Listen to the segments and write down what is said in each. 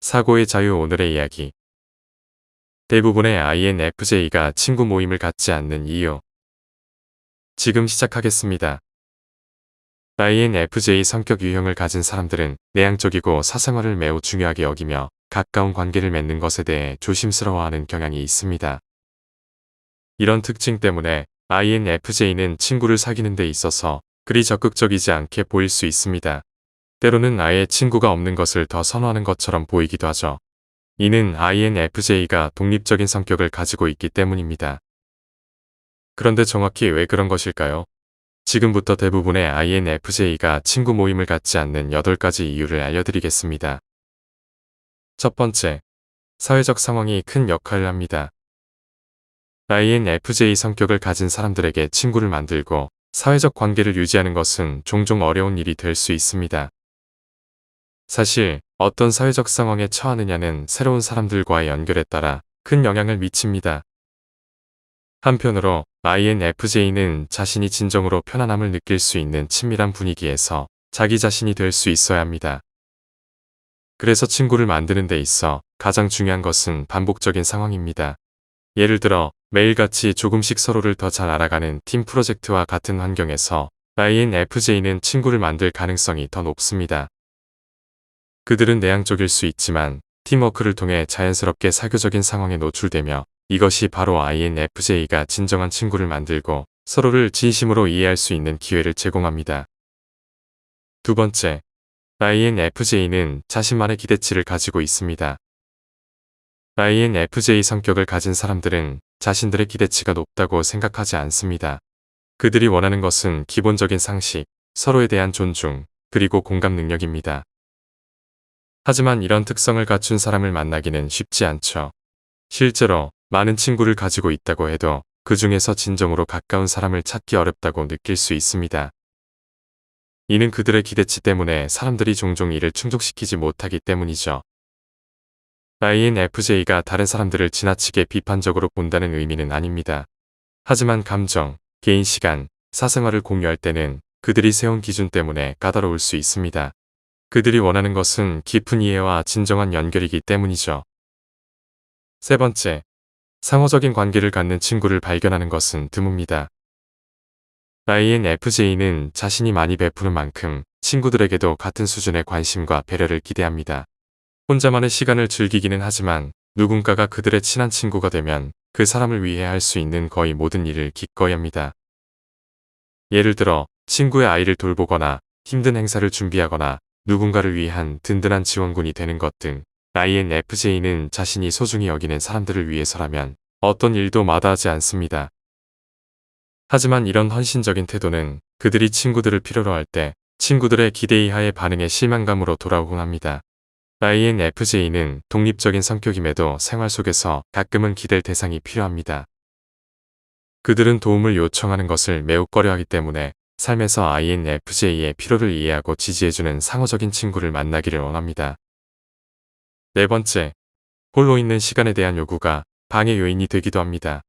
사고의 자유 오늘의 이야기. 대부분의 INFJ가 친구 모임을 갖지 않는 이유. 지금 시작하겠습니다. INFJ 성격 유형을 가진 사람들은 내향적이고 사생활을 매우 중요하게 여기며 가까운 관계를 맺는 것에 대해 조심스러워하는 경향이 있습니다. 이런 특징 때문에 INFJ는 친구를 사귀는 데 있어서 그리 적극적이지 않게 보일 수 있습니다. 때로는 아예 친구가 없는 것을 더 선호하는 것처럼 보이기도 하죠. 이는 INFJ가 독립적인 성격을 가지고 있기 때문입니다. 그런데 정확히 왜 그런 것일까요? 지금부터 대부분의 INFJ가 친구 모임을 갖지 않는 8가지 이유를 알려드리겠습니다. 첫 번째, 사회적 상황이 큰 역할을 합니다. INFJ 성격을 가진 사람들에게 친구를 만들고 사회적 관계를 유지하는 것은 종종 어려운 일이 될 수 있습니다. 사실 어떤 사회적 상황에 처하느냐는 새로운 사람들과의 연결에 따라 큰 영향을 미칩니다. 한편으로 INFJ는 자신이 진정으로 편안함을 느낄 수 있는 친밀한 분위기에서 자기 자신이 될 수 있어야 합니다. 그래서 친구를 만드는 데 있어 가장 중요한 것은 반복적인 상황입니다. 예를 들어 매일같이 조금씩 서로를 더 잘 알아가는 팀 프로젝트와 같은 환경에서 INFJ는 친구를 만들 가능성이 더 높습니다. 그들은 내향적일 수 있지만 팀워크를 통해 자연스럽게 사교적인 상황에 노출되며 이것이 바로 INFJ가 진정한 친구를 만들고 서로를 진심으로 이해할 수 있는 기회를 제공합니다. 두 번째, INFJ는 자신만의 기대치를 가지고 있습니다. INFJ 성격을 가진 사람들은 자신들의 기대치가 높다고 생각하지 않습니다. 그들이 원하는 것은 기본적인 상식, 서로에 대한 존중, 그리고 공감 능력입니다. 하지만 이런 특성을 갖춘 사람을 만나기는 쉽지 않죠. 실제로 많은 친구를 가지고 있다고 해도 그 중에서 진정으로 가까운 사람을 찾기 어렵다고 느낄 수 있습니다. 이는 그들의 기대치 때문에 사람들이 종종 이를 충족시키지 못하기 때문이죠. INFJ가 다른 사람들을 지나치게 비판적으로 본다는 의미는 아닙니다. 하지만 감정, 개인 시간, 사생활을 공유할 때는 그들이 세운 기준 때문에 까다로울 수 있습니다. 그들이 원하는 것은 깊은 이해와 진정한 연결이기 때문이죠. 세 번째, 상호적인 관계를 갖는 친구를 발견하는 것은 드뭅니다. INFJ는 자신이 많이 베푸는 만큼 친구들에게도 같은 수준의 관심과 배려를 기대합니다. 혼자만의 시간을 즐기기는 하지만 누군가가 그들의 친한 친구가 되면 그 사람을 위해 할 수 있는 거의 모든 일을 기꺼이 합니다. 예를 들어 친구의 아이를 돌보거나 힘든 행사를 준비하거나 누군가를 위한 든든한 지원군이 되는 것 등 INFJ는 자신이 소중히 여기는 사람들을 위해서라면 어떤 일도 마다하지 않습니다. 하지만 이런 헌신적인 태도는 그들이 친구들을 필요로 할 때 친구들의 기대 이하의 반응에 실망감으로 돌아오곤 합니다. INFJ는 독립적인 성격임에도 생활 속에서 가끔은 기댈 대상이 필요합니다. 그들은 도움을 요청하는 것을 매우 꺼려하기 때문에 삶에서 INFJ의 필요를 이해하고 지지해주는 상호적인 친구를 만나기를 원합니다. 네 번째, 홀로 있는 시간에 대한 요구가 방해 요인이 되기도 합니다.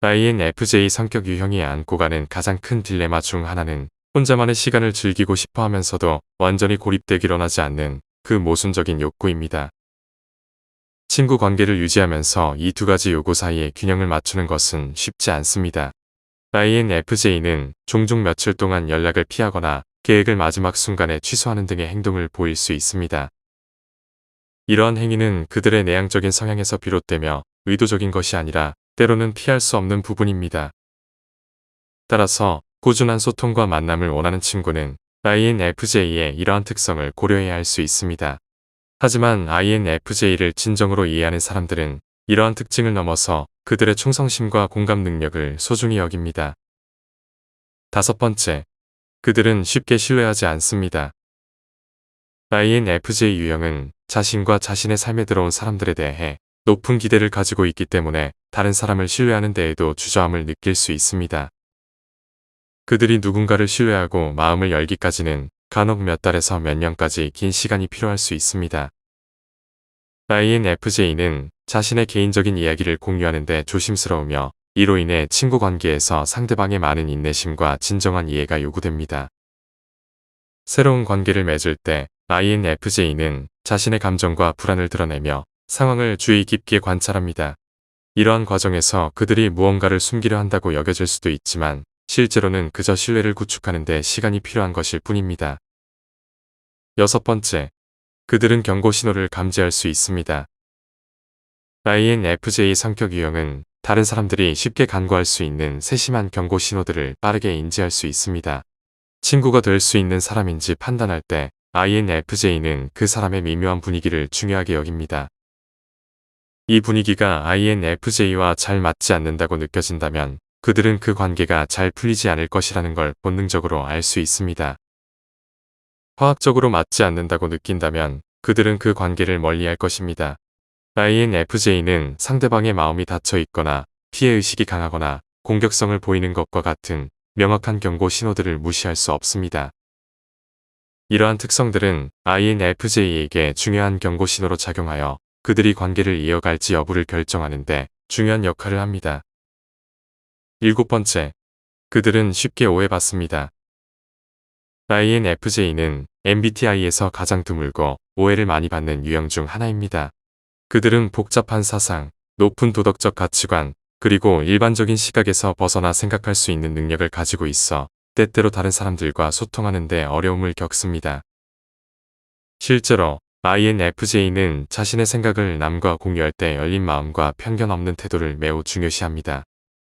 INFJ 성격 유형이 안고 가는 가장 큰 딜레마 중 하나는 혼자만의 시간을 즐기고 싶어 하면서도 완전히 고립되기로 하지 않는 그 모순적인 욕구입니다. 친구 관계를 유지하면서 이 두 가지 요구 사이에 균형을 맞추는 것은 쉽지 않습니다. INFJ는 종종 며칠 동안 연락을 피하거나 계획을 마지막 순간에 취소하는 등의 행동을 보일 수 있습니다. 이러한 행위는 그들의 내향적인 성향에서 비롯되며 의도적인 것이 아니라 때로는 피할 수 없는 부분입니다. 따라서 꾸준한 소통과 만남을 원하는 친구는 INFJ의 이러한 특성을 고려해야 할 수 있습니다. 하지만 INFJ를 진정으로 이해하는 사람들은 이러한 특징을 넘어서 그들의 충성심과 공감 능력을 소중히 여깁니다. 다섯 번째, 그들은 쉽게 신뢰하지 않습니다. INFJ 유형은 자신과 자신의 삶에 들어온 사람들에 대해 높은 기대를 가지고 있기 때문에 다른 사람을 신뢰하는 데에도 주저함을 느낄 수 있습니다. 그들이 누군가를 신뢰하고 마음을 열기까지는 간혹 몇 달에서 몇 년까지 긴 시간이 필요할 수 있습니다. INFJ는 자신의 개인적인 이야기를 공유하는 데 조심스러우며 이로 인해 친구 관계에서 상대방의 많은 인내심과 진정한 이해가 요구됩니다. 새로운 관계를 맺을 때 INFJ는 자신의 감정과 불안을 드러내며 상황을 주의 깊게 관찰합니다. 이러한 과정에서 그들이 무언가를 숨기려 한다고 여겨질 수도 있지만 실제로는 그저 신뢰를 구축하는 데 시간이 필요한 것일 뿐입니다. 여섯 번째, 그들은 경고 신호를 감지할 수 있습니다. INFJ 성격 유형은 다른 사람들이 쉽게 간과할 수 있는 세심한 경고 신호들을 빠르게 인지할 수 있습니다. 친구가 될 수 있는 사람인지 판단할 때 INFJ는 그 사람의 미묘한 분위기를 중요하게 여깁니다. 이 분위기가 INFJ와 잘 맞지 않는다고 느껴진다면 그들은 그 관계가 잘 풀리지 않을 것이라는 걸 본능적으로 알 수 있습니다. 화학적으로 맞지 않는다고 느낀다면 그들은 그 관계를 멀리할 것입니다. INFJ는 상대방의 마음이 닫혀 있거나 피해의식이 강하거나 공격성을 보이는 것과 같은 명확한 경고 신호들을 무시할 수 없습니다. 이러한 특성들은 INFJ에게 중요한 경고 신호로 작용하여 그들이 관계를 이어갈지 여부를 결정하는 데 중요한 역할을 합니다. 일곱 번째, 그들은 쉽게 오해받습니다. INFJ는 MBTI에서 가장 드물고 오해를 많이 받는 유형 중 하나입니다. 그들은 복잡한 사상, 높은 도덕적 가치관, 그리고 일반적인 시각에서 벗어나 생각할 수 있는 능력을 가지고 있어 때때로 다른 사람들과 소통하는 데 어려움을 겪습니다. 실제로 INFJ는 자신의 생각을 남과 공유할 때 열린 마음과 편견 없는 태도를 매우 중요시합니다.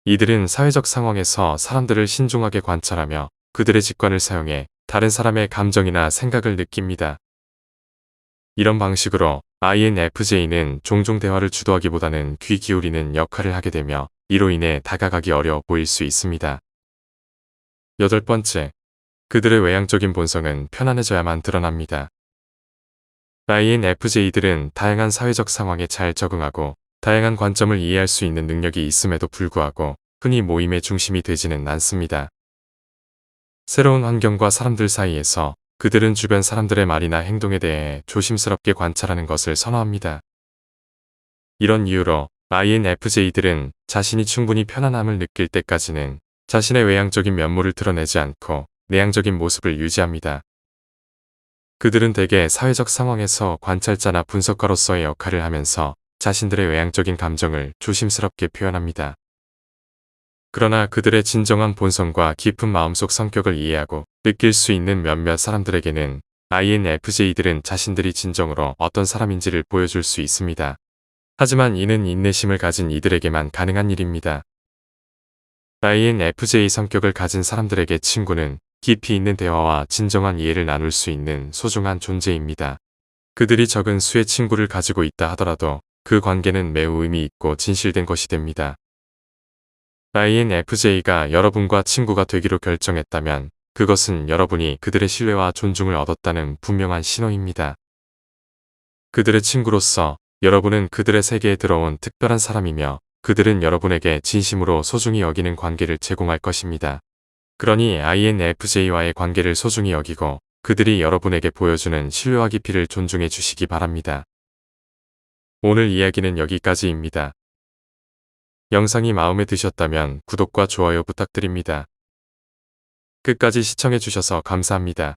이들은 사회적 상황에서 사람들을 신중하게 관찰하며 그들의 직관을 사용해 다른 사람의 감정이나 생각을 느낍니다. 이런 방식으로 INFJ는 종종 대화를 주도하기보다는 귀 기울이는 역할을 하게 되며 이로 인해 다가가기 어려워 보일 수 있습니다. 여덟 번째, 그들의 외향적인 본성은 편안해져야만 드러납니다. INFJ들은 다양한 사회적 상황에 잘 적응하고 다양한 관점을 이해할 수 있는 능력이 있음에도 불구하고 흔히 모임의 중심이 되지는 않습니다. 새로운 환경과 사람들 사이에서 그들은 주변 사람들의 말이나 행동에 대해 조심스럽게 관찰하는 것을 선호합니다. 이런 이유로 INFJ들은 자신이 충분히 편안함을 느낄 때까지는 자신의 외향적인 면모를 드러내지 않고 내향적인 모습을 유지합니다. 그들은 대개 사회적 상황에서 관찰자나 분석가로서의 역할을 하면서 자신들의 외향적인 감정을 조심스럽게 표현합니다. 그러나 그들의 진정한 본성과 깊은 마음속 성격을 이해하고 느낄 수 있는 몇몇 사람들에게는 INFJ들은 자신들이 진정으로 어떤 사람인지를 보여줄 수 있습니다. 하지만 이는 인내심을 가진 이들에게만 가능한 일입니다. INFJ 성격을 가진 사람들에게 친구는 깊이 있는 대화와 진정한 이해를 나눌 수 있는 소중한 존재입니다. 그들이 적은 수의 친구를 가지고 있다 하더라도 그 관계는 매우 의미 있고 진실된 것이 됩니다. INFJ가 여러분과 친구가 되기로 결정했다면 그것은 여러분이 그들의 신뢰와 존중을 얻었다는 분명한 신호입니다. 그들의 친구로서 여러분은 그들의 세계에 들어온 특별한 사람이며 그들은 여러분에게 진심으로 소중히 여기는 관계를 제공할 것입니다. 그러니 INFJ와의 관계를 소중히 여기고 그들이 여러분에게 보여주는 신뢰와 깊이를 존중해 주시기 바랍니다. 오늘 이야기는 여기까지입니다. 영상이 마음에 드셨다면 구독과 좋아요 부탁드립니다. 끝까지 시청해 주셔서 감사합니다.